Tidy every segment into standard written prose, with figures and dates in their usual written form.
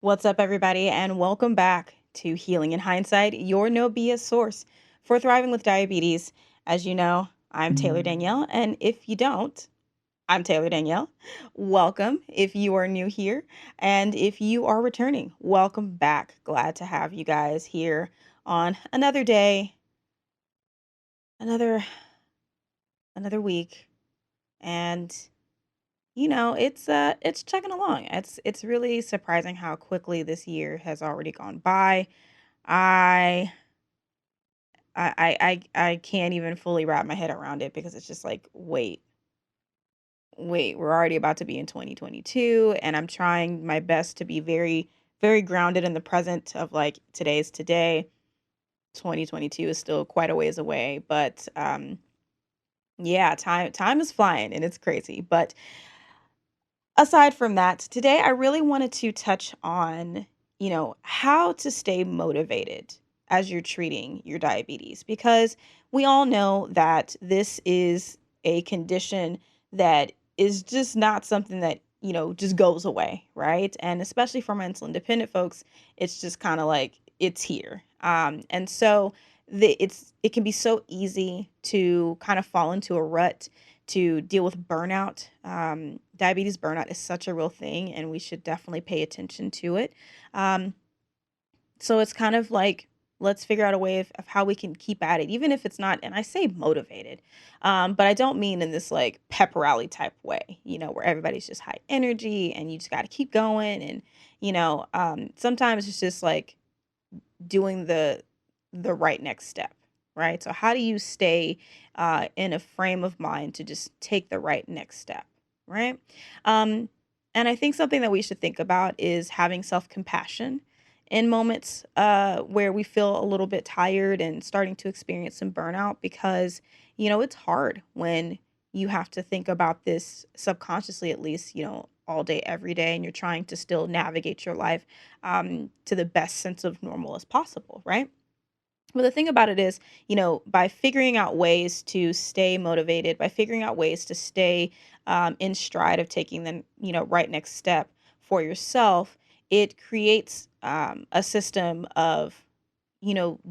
What's up, everybody, and welcome back to Healing in Hindsight, your no BS source for thriving with diabetes. As you know, I'm Taylor Danielle, and if you don't, I'm Taylor Danielle. Welcome if you are new here, and if you are returning, welcome back. Glad to have you guys here on another day, another another week, and it's chugging along. It's really surprising how quickly this year has already gone by. I I can't even fully wrap my head around it because it's just like, wait, we're already about to be in 2022, and I'm trying my best to be very, very grounded in the present of like today's today. 2022 is still quite a ways away, but yeah, time is flying and it's crazy. But aside from that, today I really wanted to touch on, how to stay motivated as you're treating your diabetes because we all know that this is a condition that is just not something that, just goes away, right? And especially for my insulin dependent folks, it's just kind of like it's here. And so it can be so easy to kind of fall into a rut to deal with burnout. Diabetes burnout is such a real thing, and we should definitely pay attention to it. Um, so it's kind of like, let's figure out a way of how we can keep at it, even if it's not, and I say motivated, but I don't mean in this like pep rally type way, where everybody's just high energy and you just got to keep going. And, sometimes it's just like doing the right next step, right? So how do you stay in a frame of mind to just take the right next step, right? Um, and I think something that we should think about is having self-compassion in moments where we feel a little bit tired and starting to experience some burnout because, it's hard when you have to think about this subconsciously, at least, all day, every day, and you're trying to still navigate your life to the best sense of normal as possible, right? Well, the thing about it is, by figuring out ways to stay motivated, by figuring out ways to stay in stride of taking the, right next step for yourself, it creates a system of,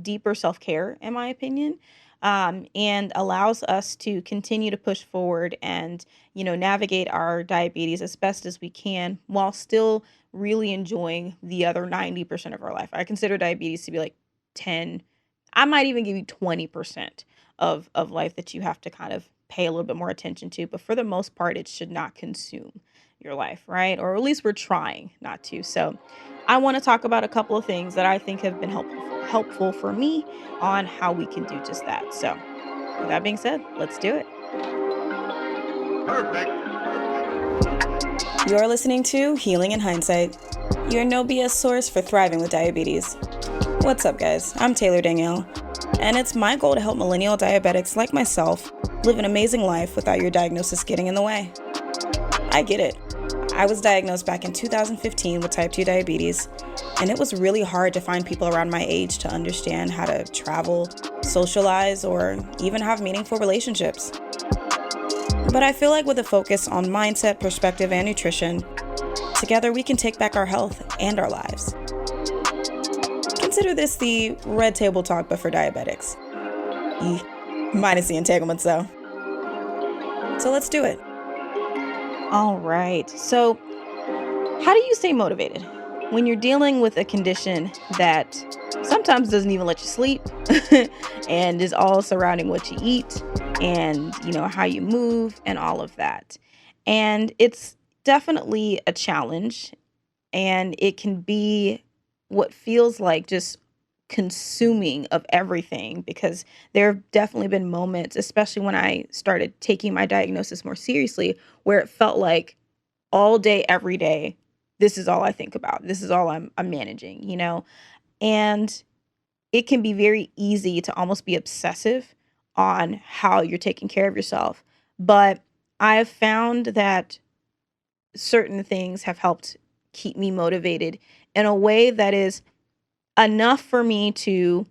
deeper self care, in my opinion, and allows us to continue to push forward and, navigate our diabetes as best as we can while still really enjoying the other 90% of our life. I consider diabetes to be like 10, I might even give you 20% of life that you have to kind of pay a little bit more attention to, but for the most part, it should not consume your life, right? Or at least we're trying not to. So, I want to talk about a couple of things that I think have been helpful for me on how we can do just that. So, with that being said, let's do it. Perfect. You're listening to Healing in Hindsight, your no BS source for thriving with diabetes. What's up, guys? I'm Taylor Danielle, and it's my goal to help millennial diabetics like myself live an amazing life without your diagnosis getting in the way. I get it. I was diagnosed back in 2015 with type 2 diabetes, and it was really hard to find people around my age to understand how to travel, socialize, or even have meaningful relationships. But I feel like with a focus on mindset, perspective, and nutrition, together we can take back our health and our lives. Consider this the red table talk, but for diabetics. Minus the entanglements, though. So let's do it. All right. So, how do you stay motivated when you're dealing with a condition that sometimes doesn't even let you sleep and is all surrounding what you eat and, how you move and all of that? And it's definitely a challenge, and it can be what feels like just consuming of everything because there have definitely been moments, especially when I started taking my diagnosis more seriously, where it felt like all day, every day, this is all I think about. This is all I'm managing, And it can be very easy to almost be obsessive on how you're taking care of yourself. But I've found that certain things have helped keep me motivated in a way that is enough for me to,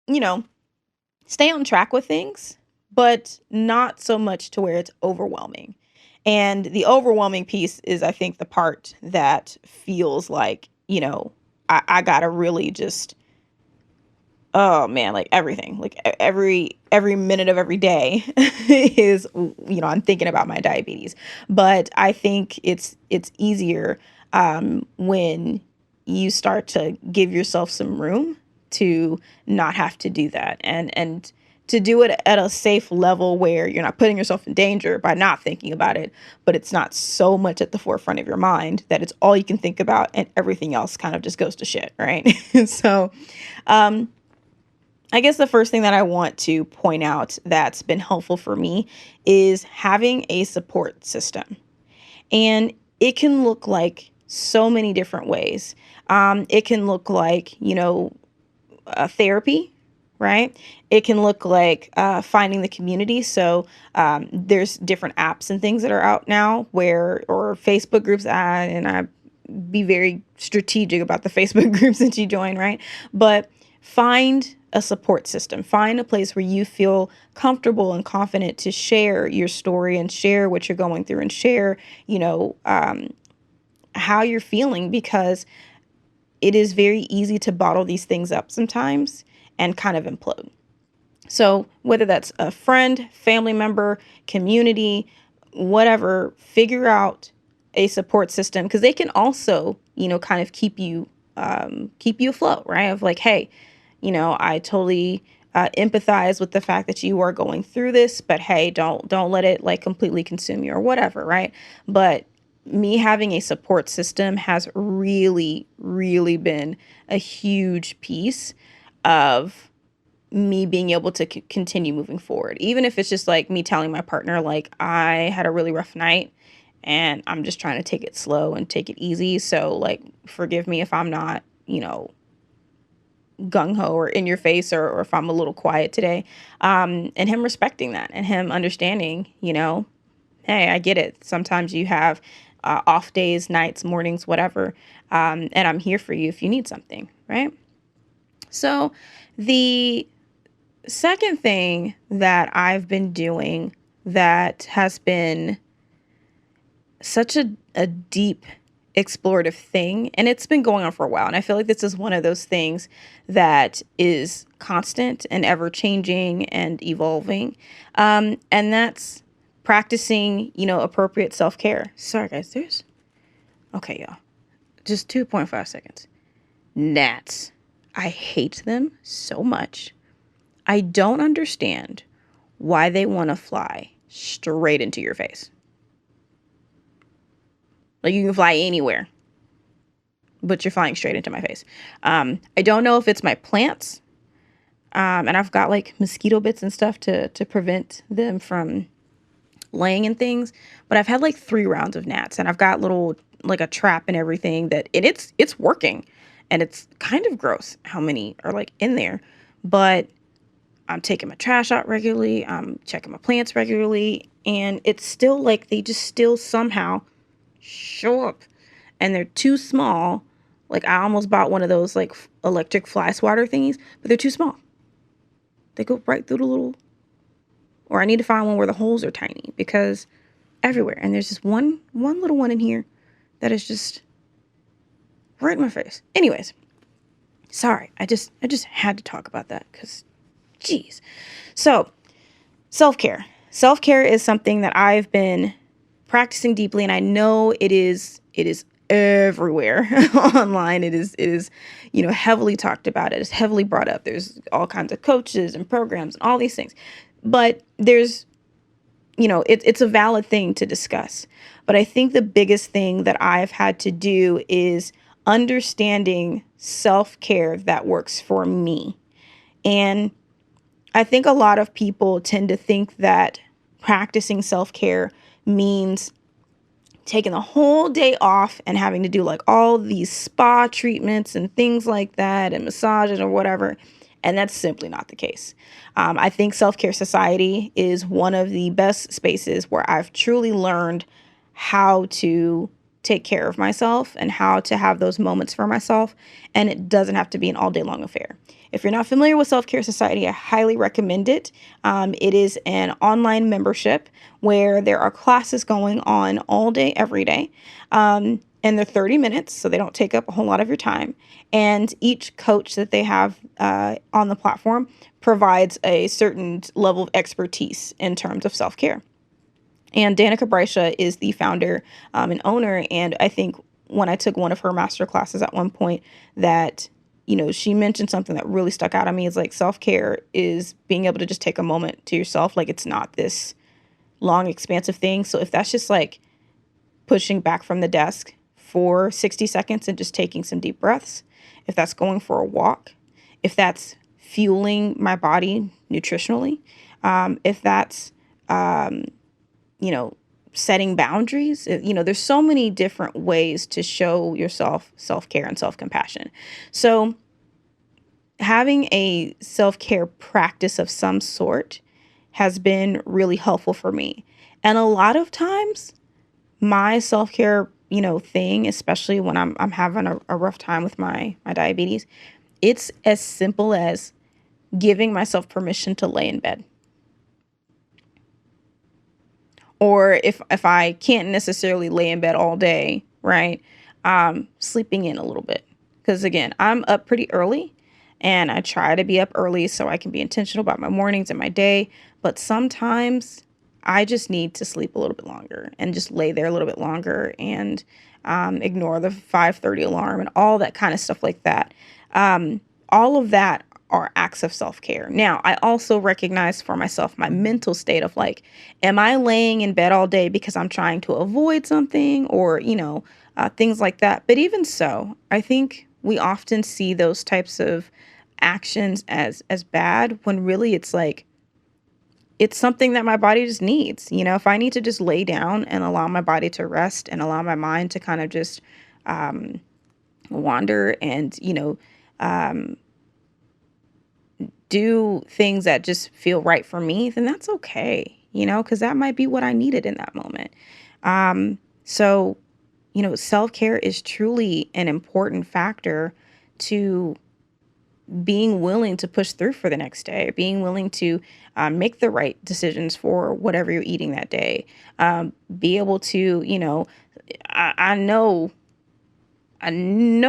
you know, stay on track with things, but not so much to where it's overwhelming. And the overwhelming piece is, I think, the part that feels like, I gotta really just, oh man, like everything, like every minute of every day is, I'm thinking about my diabetes. But I think it's easier when you start to give yourself some room to not have to do that, and to do it at a safe level where you're not putting yourself in danger by not thinking about it, but it's not so much at the forefront of your mind that it's all you can think about and everything else kind of just goes to shit, right? So, um, I guess the first thing that I want to point out that's been helpful for me is having a support system. And it can look like so many different ways. It can look like, therapy, right? It can look like finding the community. So there's different apps and things that are out now or Facebook groups, and I be very strategic about the Facebook groups that you join, right? But find a support system. Find a place where you feel comfortable and confident to share your story and share what you're going through and share, how you're feeling, because it is very easy to bottle these things up sometimes and kind of implode. So whether that's a friend, family member, community, whatever, figure out a support system, because they can also, kind of keep you afloat, right? Of like, hey, I totally empathize with the fact that you are going through this, but hey, don't let it like completely consume you or whatever, right? But me having a support system has really, really been a huge piece of me being able to continue moving forward. Even if it's just like me telling my partner, like, I had a really rough night and I'm just trying to take it slow and take it easy. So, like, forgive me if I'm not, gung ho or in your face, or if I'm a little quiet today. And him respecting that and him understanding, hey, I get it. Sometimes you have off days, nights, mornings, whatever. And I'm here for you if you need something, right? So, the second thing that I've been doing that has been such a deep explorative thing, and it's been going on for a while, and I feel like this is one of those things that is constant and ever changing and evolving, and that's practicing, appropriate self-care. Sorry guys, okay, y'all, just 2.5 seconds. Gnats, I hate them so much. I don't understand why they want to fly straight into your face. Like, you can fly anywhere, but you're flying straight into my face. I don't know if it's my plants, and I've got like mosquito bits and stuff to prevent them from laying in things. But I've had like 3 rounds of gnats, and I've got little like a trap and everything and it's working, and it's kind of gross how many are like in there. But I'm taking my trash out regularly. I'm checking my plants regularly, and it's still like they just still somehow show up, and they're too small. Like, I almost bought one of those like electric fly swatter thingies, but they're too small. They go right through the little, or I need to find one where the holes are tiny, because everywhere. And there's just one little one in here that is just right in my face. Anyways, sorry. I just had to talk about that because, geez. So, self-care. Self-care is something that I've been practicing deeply, and I know it is everywhere online. It is heavily talked about. It is heavily brought up. There's all kinds of coaches and programs and all these things. But there's it's a valid thing to discuss. But I think the biggest thing that I've had to do is understanding self-care that works for me. And I think a lot of people tend to think that practicing self-care means taking the whole day off and having to do like all these spa treatments and things like that and massages or whatever. And that's simply not the case. I think Self-Care Society is one of the best spaces where I've truly learned how to take care of myself and how to have those moments for myself. And it doesn't have to be an all day long affair. If you're not familiar with Self Care Society, I highly recommend it. It is an online membership where there are classes going on all day, every day. And they're 30 minutes, so they don't take up a whole lot of your time. And each coach that they have on the platform provides a certain level of expertise in terms of self care. And Danica Brescia is the founder and owner. And I think when I took one of her master classes at one point, that she mentioned something that really stuck out at me. Is like self-care is being able to just take a moment to yourself. Like, it's not this long, expansive thing. So if that's just like pushing back from the desk for 60 seconds and just taking some deep breaths, if that's going for a walk, if that's fueling my body nutritionally, if that's, setting boundaries, there's so many different ways to show yourself self-care and self-compassion. So having a self-care practice of some sort has been really helpful for me. And a lot of times my self-care, thing, especially when I'm having a rough time with my diabetes, it's as simple as giving myself permission to lay in bed. Or if I can't necessarily lay in bed all day, right? Sleeping in a little bit. Because again, I'm up pretty early and I try to be up early so I can be intentional about my mornings and my day. But sometimes I just need to sleep a little bit longer and just lay there a little bit longer and ignore the 5:30 alarm and all that kind of stuff like that. All of that are acts of self-care. Now, I also recognize for myself my mental state of like, am I laying in bed all day because I'm trying to avoid something or, things like that. But even so, I think we often see those types of actions as bad when really it's like, it's something that my body just needs. If I need to just lay down and allow my body to rest and allow my mind to kind of just wander and, um, do things that just feel right for me, then that's okay, because that might be what I needed in that moment. So, self-care is truly an important factor to being willing to push through for the next day, being willing to make the right decisions for whatever you're eating that day. Be able to, I know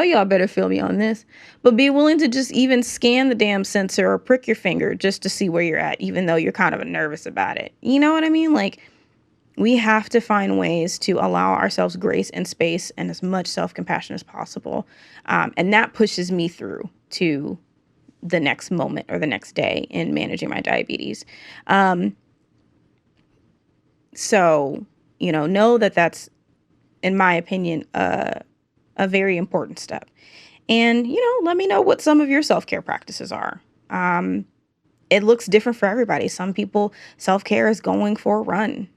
y'all better feel me on this, but be willing to just even scan the damn sensor or prick your finger just to see where you're at, even though you're kind of nervous about it. You know what I mean? Like, we have to find ways to allow ourselves grace and space and as much self-compassion as possible. And that pushes me through to the next moment or the next day in managing my diabetes. So, know that that's, in my opinion, a very important step. And, let me know what some of your self-care practices are. It looks different for everybody. Some people, self-care is going for a run.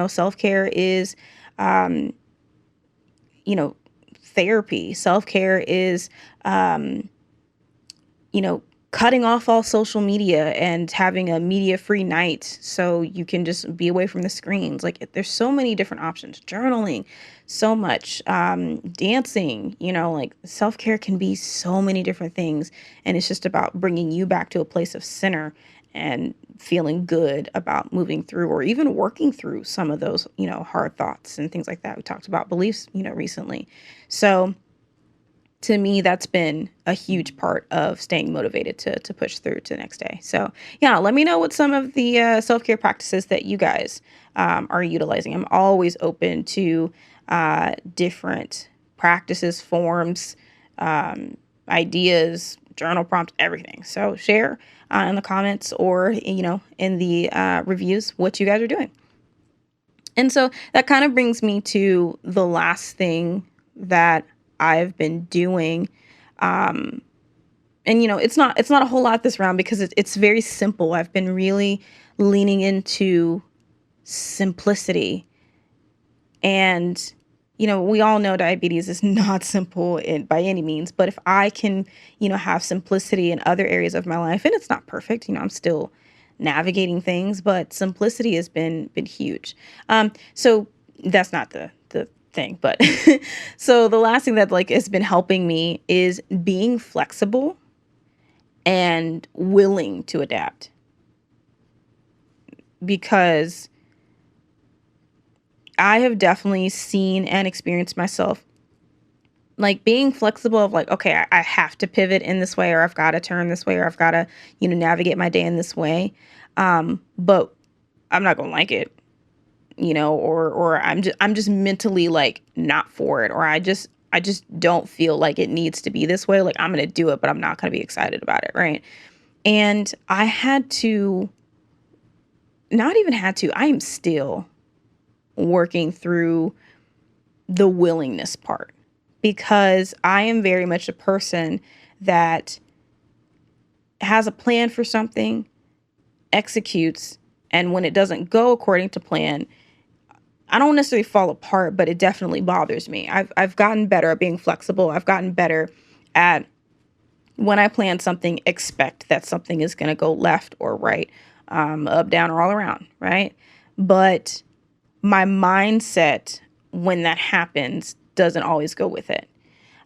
Self-care is, therapy. Self-care is, cutting off all social media and having a media-free night so you can just be away from the screens. Like, there's so many different options. Journaling, so much. Dancing, like self-care can be so many different things. And it's just about bringing you back to a place of center and feeling good about moving through or even working through some of those, hard thoughts and things like that. We talked about beliefs, recently. So to me, that's been a huge part of staying motivated to push through to the next day. So yeah, let me know what some of the self-care practices that you guys are utilizing. I'm always open to different practices, forms, ideas, journal prompts, everything. So share in the comments or, in the reviews what you guys are doing. And so that kind of brings me to the last thing that I've been doing. And it's not a whole lot this round because it's very simple. I've been really leaning into simplicity. And, we all know diabetes is not simple by any means, but if I can, have simplicity in other areas of my life, and it's not perfect, I'm still navigating things, but simplicity has been huge. So that's not the thing, but so the last thing that like has been helping me is being flexible and willing to adapt, because I have definitely seen and experienced myself like being flexible of like, okay, I have to pivot in this way, or I've got to turn this way, or I've got to, navigate my day in this way. But I'm not going to like it, or I'm just mentally like not for it, or I just don't feel like it needs to be this way. Like I'm going to do it, but I'm not going to be excited about it. Right. And I had to, not even had to, I am still working through the willingness part, because I am very much a person that has a plan for something, executes, and when it doesn't go according to plan, I don't necessarily fall apart, but it definitely bothers me. I've gotten better at being flexible. I've gotten better at, when I plan something, expect that something is going to go left or right, up, down, or all around, right? But my mindset when that happens doesn't always go with it.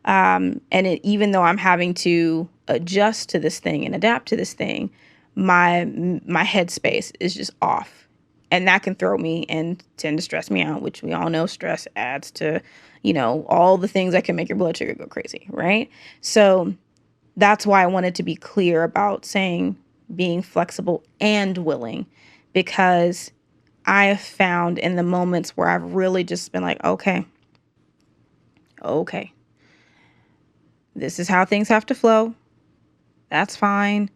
Even though I'm having to adjust to this thing and adapt to this thing, my headspace is just off, and that can throw me and tend to stress me out, which we all know stress adds to, all the things that can make your blood sugar go crazy, right? So that's why I wanted to be clear about saying being flexible and willing, because I have found in the moments where I've really just been like, okay, this is how things have to flow. That's fine.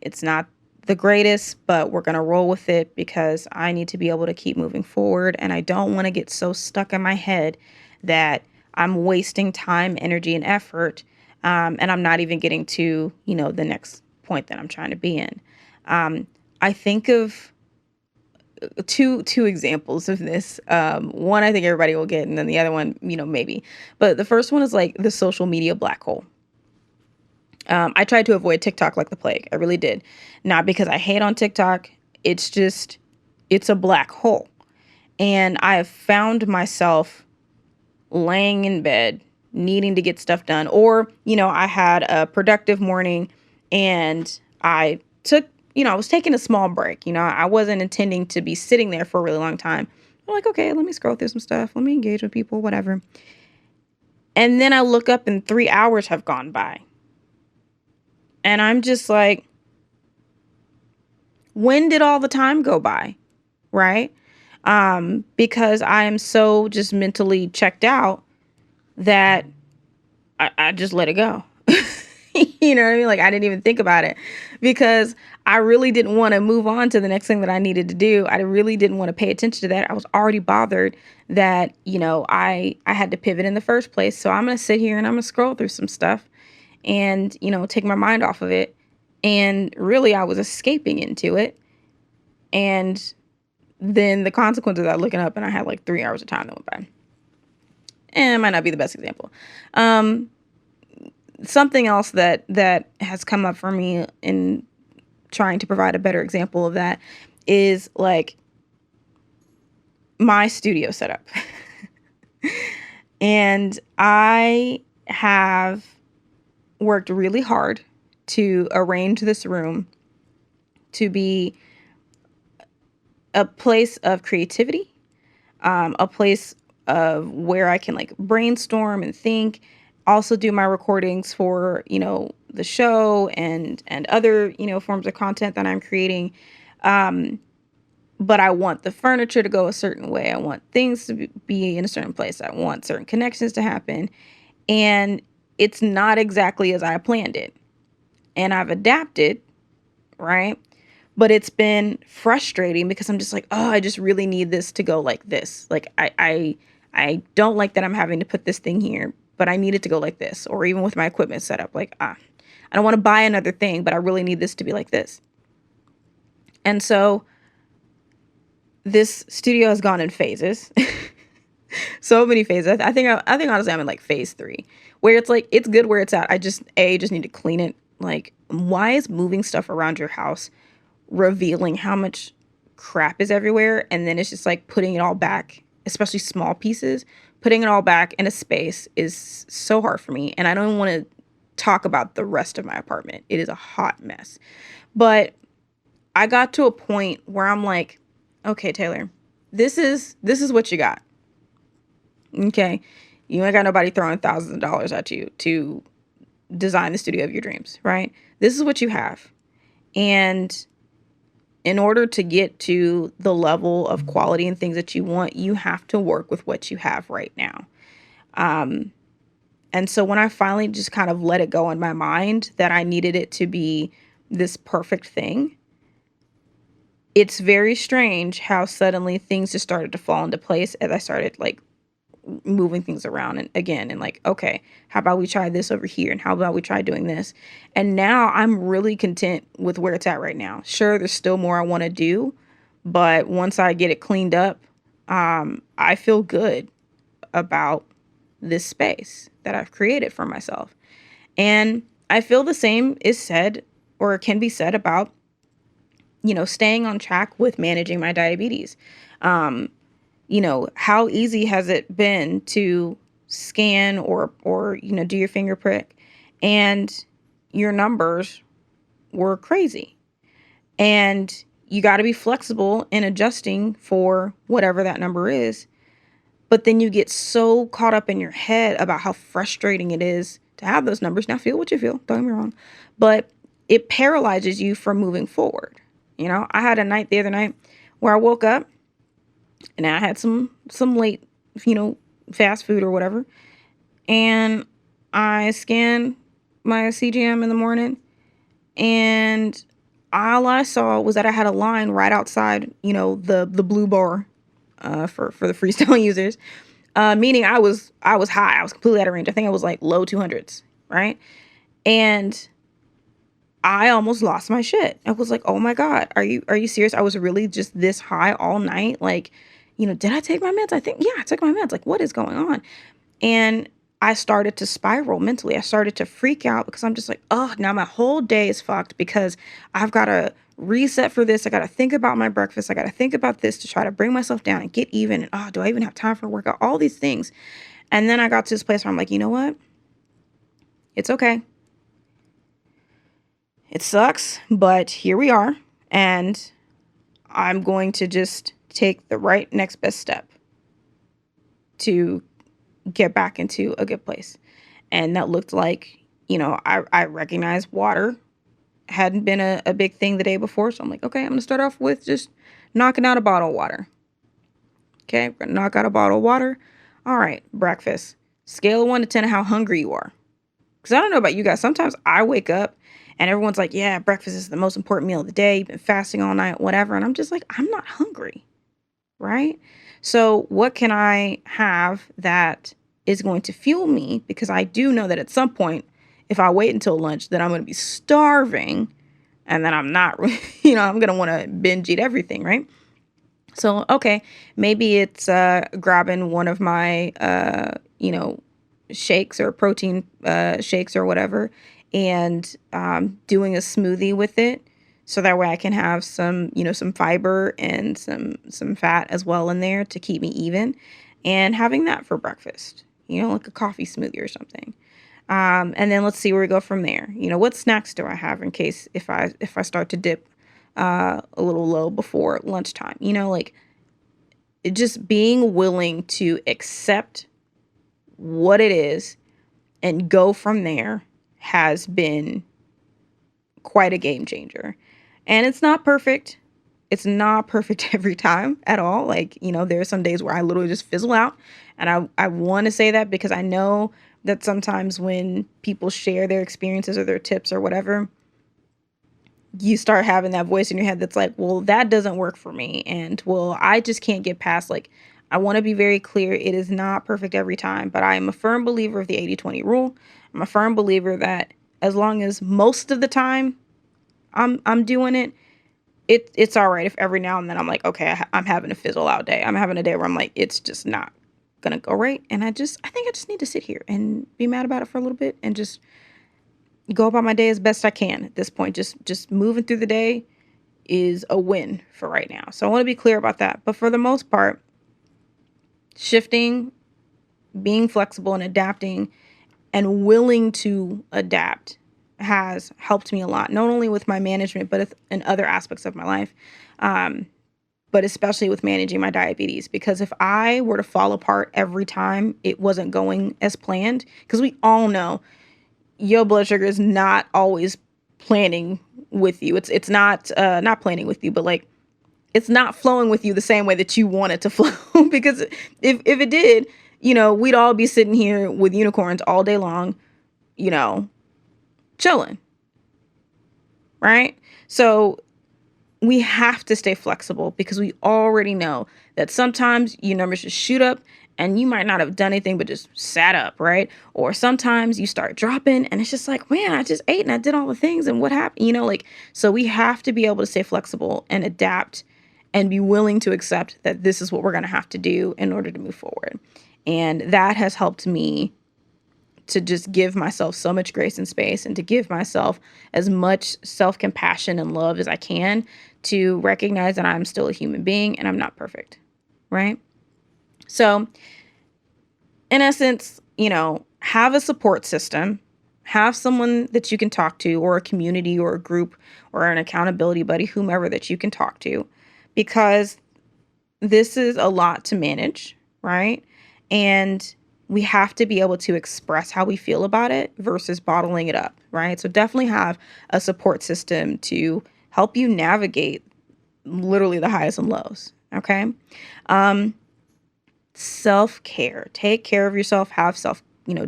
It's not the greatest, but we're going to roll with it because I need to be able to keep moving forward. And I don't want to get so stuck in my head that I'm wasting time, energy, and effort. And I'm not even getting to, the next point that I'm trying to be in. I think of two examples of this. One I think everybody will get, and then the other one, maybe. But the first one is like the social media black hole. I tried to avoid TikTok like the plague. I really did. Not because I hate on TikTok. It's a black hole. And I have found myself laying in bed, needing to get stuff done. Or, I had a productive morning and I was taking a small break. I wasn't intending to be sitting there for a really long time. I'm like, okay, let me scroll through some stuff. Let me engage with people, whatever. And then I look up and 3 hours have gone by. And I'm just like, when did all the time go by? Right? Because I am so just mentally checked out that I just let it go. You know what I mean? Like I didn't even think about it because I really didn't want to move on to the next thing that I needed to do. I really didn't want to pay attention to that. I was already bothered that, I had to pivot in the first place. So I'm going to sit here and I'm going to scroll through some stuff and, take my mind off of it. And really I was escaping into it. And then the consequences of that, looking up and I had like 3 hours of time that went by. And it might not be the best example. Something else that has come up for me in trying to provide a better example of that is like my studio setup. And I have worked really hard to arrange this room to be a place of creativity, a place of where I can like brainstorm and think, also do my recordings for, the show and other, forms of content that I'm creating. But I want the furniture to go a certain way. I want things to be in a certain place. I want certain connections to happen. And it's not exactly as I planned it. And I've adapted, right? But it's been frustrating because I'm just like, oh, I just really need this to go like this. Like I don't like that I'm having to put this thing here, but I need it to go like this. Or even with my equipment setup, like, I don't want to buy another thing, but I really need this to be like this. And so this studio has gone in phases. So many phases. I think honestly I'm in like phase 3, where it's like it's good where it's at. I just need to clean it. Like, why is moving stuff around your house revealing how much crap is everywhere, and then it's just like putting it all back, especially small pieces, putting it all back in a space is so hard for me. And I don't want to talk about the rest of my apartment. It is a hot mess. But I got to a point where I'm like, okay, Taylor, this is what you got. Okay. You ain't got nobody throwing thousands of dollars at you to design the studio of your dreams, right? This is what you have. And in order to get to the level of quality and things that you want, you have to work with what you have right now. Um, and so when I finally just kind of let it go in my mind that I needed it to be this perfect thing, it's very strange how suddenly things just started to fall into place as I started like moving things around and again and like, okay, how about we try this over here and how about we try doing this? And now I'm really content with where it's at right now. Sure, there's still more I want to do, but once I get it cleaned up, I feel good about this space that I've created for myself. And I feel the same is said or can be said about, staying on track with managing my diabetes. Um, how easy has it been to scan or do your finger prick and your numbers were crazy. And you got to be flexible in adjusting for whatever that number is. But then you get so caught up in your head about how frustrating it is to have those numbers. Now, feel what you feel, don't get me wrong, but it paralyzes you from moving forward. I had a night the other night where I woke up and I had some late, fast food or whatever. And I scanned my CGM in the morning and all I saw was that I had a line right outside, the blue bar for the freestyle users. Meaning I was high. I was completely out of range. I think I was like low 200s, right? And I almost lost my shit. I was like, "Oh my God, are you serious? I was really just this high all night. Like, did I take my meds? I think, yeah, I took my meds. Like, what is going on?" And I started to spiral mentally. I started to freak out because I'm just like, oh, now my whole day is fucked because I've got to reset for this. I got to think about my breakfast. I got to think about this to try to bring myself down and get even. And oh, do I even have time for a workout? All these things. And then I got to this place where I'm like, you know what? It's okay. It sucks, but here we are. And I'm going to just take the right next best step to get back into a good place. And that looked like, I recognized water hadn't been a big thing the day before. So I'm like, okay, I'm going to start off with just knocking out a bottle of water. Okay, we're going to knock out a bottle of water. All right, breakfast. Scale of 1 to 10 how hungry you are. Because I don't know about you guys. Sometimes I wake up and everyone's like, yeah, breakfast is the most important meal of the day. You've been fasting all night, whatever. And I'm just like, I'm not hungry, right? So what can I have that is going to fuel me? Because I do know that at some point, if I wait until lunch, then I'm going to be starving and then I'm not, I'm going to want to binge eat everything, right? So, okay, maybe it's grabbing one of my, shakes or protein shakes or whatever and doing a smoothie with it. So that way I can have some fiber and some fat as well in there to keep me even and having that for breakfast, like a coffee smoothie or something. And then let's see where we go from there. What snacks do I have in case if I start to dip a little low before lunchtime, like just being willing to accept what it is and go from there has been quite a game changer. And it's not perfect. It's not perfect every time at all. Like, there are some days where I literally just fizzle out. And I want to say that because I know that sometimes when people share their experiences or their tips or whatever, you start having that voice in your head that's like, well, that doesn't work for me. And well, I just can't get past, like, I want to be very clear. It is not perfect every time, but I am a firm believer of the 80-20 rule. I'm a firm believer that as long as most of the time I'm doing it, it's all right if every now and then I'm like, okay, I'm having a fizzle out day. I'm having a day where I'm like, it's just not gonna go right. And I think I just need to sit here and be mad about it for a little bit and just go about my day as best I can at this point. Just moving through the day is a win for right now. So I want to be clear about that. But for the most part, shifting being flexible and adapting and willing to adapt has helped me a lot, not only with my management, but in other aspects of my life. Um, but especially with managing my diabetes, because if I were to fall apart every time it wasn't going as planned, because we all know your blood sugar is not always planning with you. It's not not planning with you, but like it's not flowing with you the same way that you want it to flow. Because if it did, we'd all be sitting here with unicorns all day long, you know, chilling, right? So we have to stay flexible because we already know that sometimes your numbers just shoot up and you might not have done anything but just sat up, right? Or sometimes you start dropping and it's just like, man, I just ate and I did all the things and what happened? So we have to be able to stay flexible and adapt and be willing to accept that this is what we're going to have to do in order to move forward. And that has helped me to just give myself so much grace and space and to give myself as much self-compassion and love as I can to recognize that I'm still a human being and I'm not perfect, right? So in essence, have a support system, have someone that you can talk to, or a community or a group or an accountability buddy, whomever that you can talk to, because this is a lot to manage, right? And we have to be able to express how we feel about it versus bottling it up, right? So definitely have a support system to help you navigate literally the highs and lows, okay? Self-care. Take care of yourself,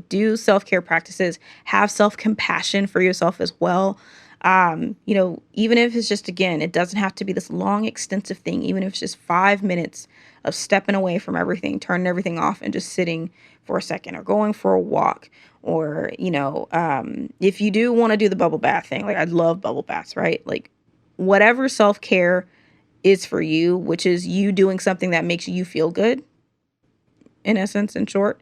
do self-care practices, have self-compassion for yourself as well. Even if it's just, again, it doesn't have to be this long, extensive thing, even if it's just 5 minutes of stepping away from everything, turning everything off and just sitting for a second or going for a walk. Or, if you do want to do the bubble bath thing, like I love bubble baths, right? Like whatever self-care is for you, which is you doing something that makes you feel good, in essence, in short,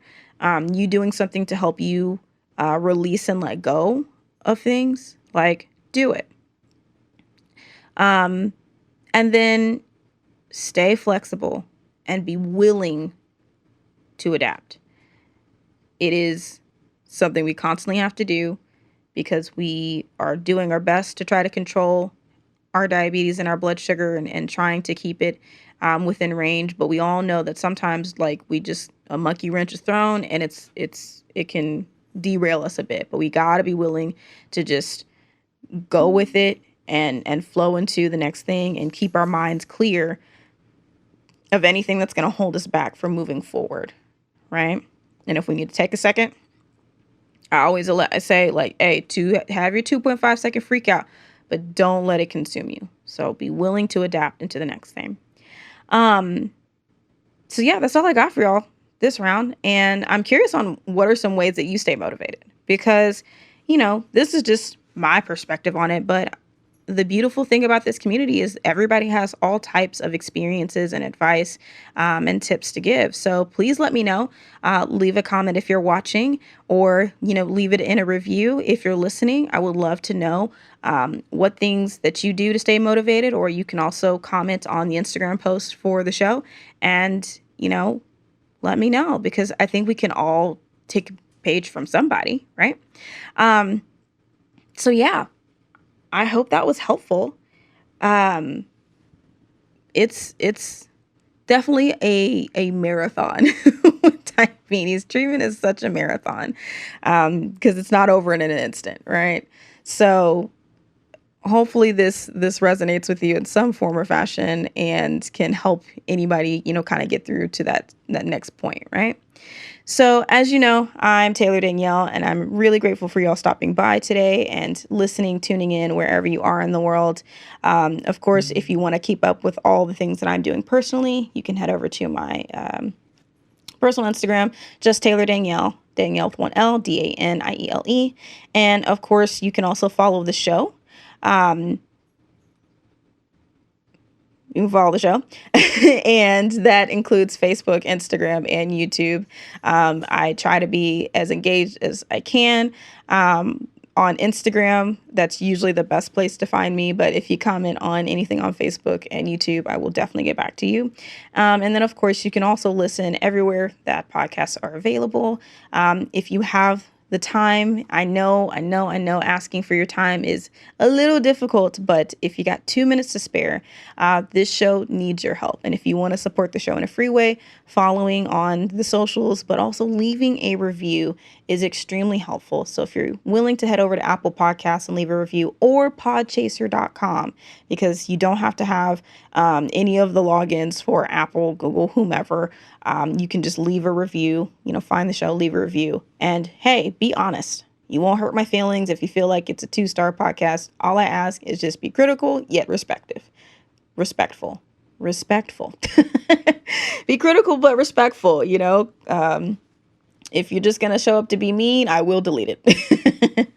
you doing something to help you release and let go of things, like do it. And then stay flexible and be willing to adapt. It is something we constantly have to do because we are doing our best to try to control our diabetes and our blood sugar and trying to keep it within range. But we all know that sometimes like a monkey wrench is thrown and it can derail us a bit, but we got to be willing to just go with it and flow into the next thing and keep our minds clear of anything that's going to hold us back from moving forward. Right. And if we need to take a second, I always say like, hey, to have your 2.5 second freak out, but don't let it consume you. So be willing to adapt into the next thing. So yeah, that's all I got for y'all this round. And I'm curious on what are some ways that you stay motivated, because, this is just my perspective on it. But the beautiful thing about this community is everybody has all types of experiences and advice and tips to give. So please let me know. Leave a comment if you're watching, or, leave it in a review if you're listening. I would love to know what things that you do to stay motivated, or you can also comment on the Instagram post for the show and, let me know, because I think we can all take a page from somebody, right? So yeah. I hope that was helpful. It's definitely a marathon with diabetes. Treatment is such a marathon because it's not over in an instant, right? So hopefully this resonates with you in some form or fashion and can help anybody, kind of get through to that next point, right? So as you know, I'm Taylor Danielle, and I'm really grateful for y'all stopping by today and listening, tuning in wherever you are in the world. Of course, if you want to keep up with all the things that I'm doing personally, you can head over to my personal Instagram, just Taylor Danielle, Danielle with one L, Daniele. And of course, you can also follow the show. You can follow the show. And that includes Facebook, Instagram, and YouTube. I try to be as engaged as I can. on Instagram, that's usually the best place to find me. But if you comment on anything on Facebook and YouTube, I will definitely get back to you. And then, of course, you can also listen everywhere that podcasts are available. If you have the time, I know, asking for your time is a little difficult, but if you got 2 minutes to spare, this show needs your help. And if you want to support the show in a free way, following on the socials, but also leaving a review is extremely helpful. So if you're willing to head over to Apple Podcasts and leave a review, or podchaser.com, because you don't have to have any of the logins for Apple, Google, whomever. You can just leave a review, find the show, leave a review. And hey, be honest. You won't hurt my feelings if you feel like it's a 2-star podcast. All I ask is just be critical, yet respectful. Be critical, but respectful, if you're just going to show up to be mean, I will delete it.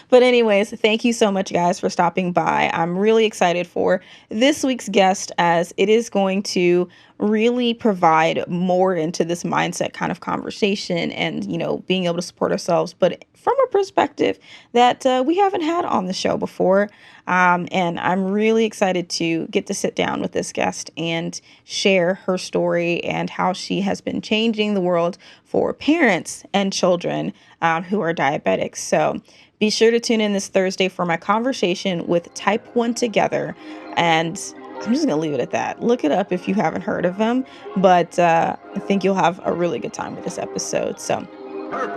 But anyways, thank you so much, guys, for stopping by. I'm really excited for this week's guest, as it is going to really provide more into this mindset kind of conversation and, being able to support ourselves, but from a perspective that we haven't had on the show before. And I'm really excited to get to sit down with this guest and share her story and how she has been changing the world for parents and children who are diabetics. So be sure to tune in this Thursday for my conversation with Type 1 Together. And I'm just going to leave it at that. Look it up if you haven't heard of them. But I think you'll have a really good time with this episode. So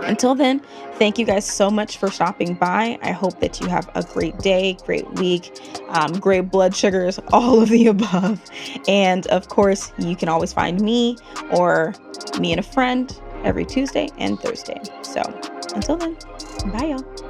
until then, thank you guys so much for stopping by. I hope that you have a great day, great week, great blood sugars, all of the above. And of course, you can always find me or me and a friend every Tuesday and Thursday. So until then, bye y'all.